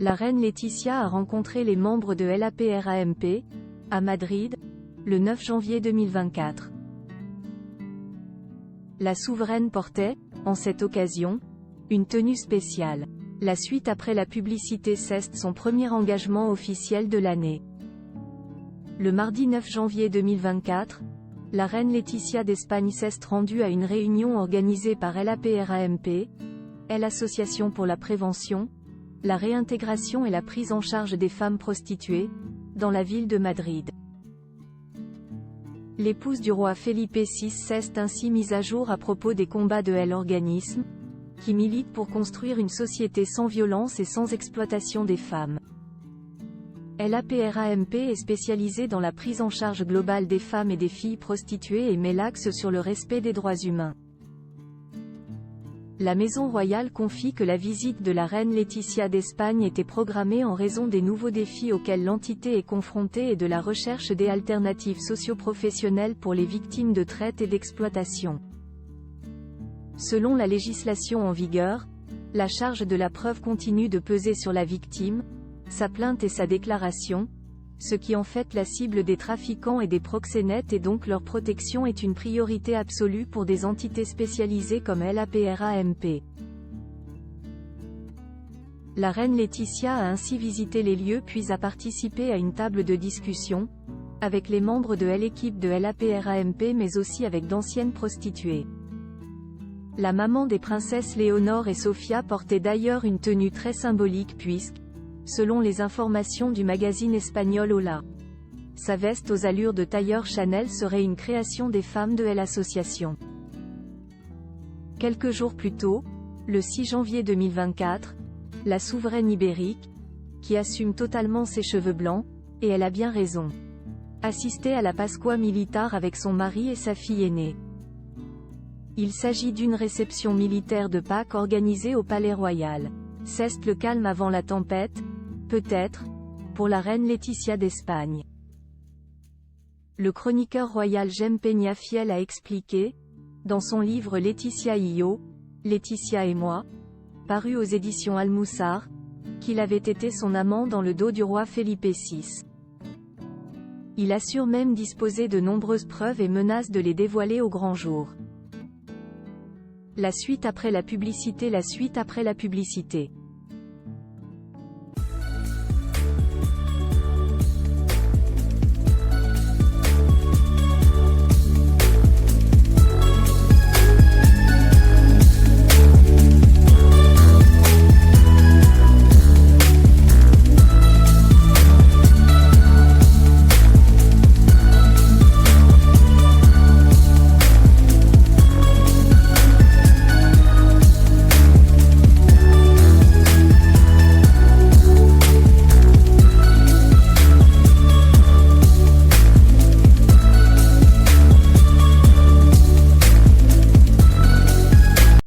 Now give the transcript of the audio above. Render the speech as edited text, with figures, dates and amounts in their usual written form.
La reine Laetitia a rencontré les membres de l'APRAMP, à Madrid, le 9 janvier 2024. La souveraine portait, en cette occasion, une tenue spéciale. La suite après la publicité CEST son premier engagement officiel de l'année. Le mardi 9 janvier 2024, la reine Laetitia d'Espagne s'est rendue à une réunion organisée par l'APRAMP, l'Association pour la prévention, la réintégration et la prise en charge des femmes prostituées, dans la ville de Madrid. L'épouse du roi Felipe VI s'est ainsi mise à jour à propos des combats de l'organisme, qui milite pour construire une société sans violence et sans exploitation des femmes. L'APRAMP est spécialisée dans la prise en charge globale des femmes et des filles prostituées et met l'axe sur le respect des droits humains. La Maison Royale confie que la visite de la reine Laetitia d'Espagne était programmée en raison des nouveaux défis auxquels l'entité est confrontée et de la recherche des alternatives socio-professionnelles pour les victimes de traite et d'exploitation. Selon la législation en vigueur, la charge de la preuve continue de peser sur la victime, sa plainte et sa déclaration, ce qui en fait la cible des trafiquants et des proxénètes et donc leur protection est une priorité absolue pour des entités spécialisées comme l'APRAMP. La reine Laetitia a ainsi visité les lieux puis a participé à une table de discussion, avec les membres de l'équipe de l'APRAMP mais aussi avec d'anciennes prostituées. La maman des princesses Léonore et Sofia portait d'ailleurs une tenue très symbolique puisque, selon les informations du magazine espagnol Hola, sa veste aux allures de tailleur Chanel serait une création des femmes de l'association. Quelques jours plus tôt, le 6 janvier 2024, la souveraine ibérique, qui assume totalement ses cheveux blancs, et elle a bien raison, assistait à la Pascua Militar avec son mari et sa fille aînée. Il s'agit d'une réception militaire de Pâques organisée au Palais Royal. C'est le calme avant la tempête, peut-être, pour la reine Laetitia d'Espagne. Le chroniqueur royal Jaime Peñafiel a expliqué, dans son livre Laetitia y yo, Laetitia et moi, paru aux éditions Almuzar, qu'il avait été son amant dans le dos du roi Felipe VI. Il assure même disposer de nombreuses preuves et menace de les dévoiler au grand jour. La suite après la publicité.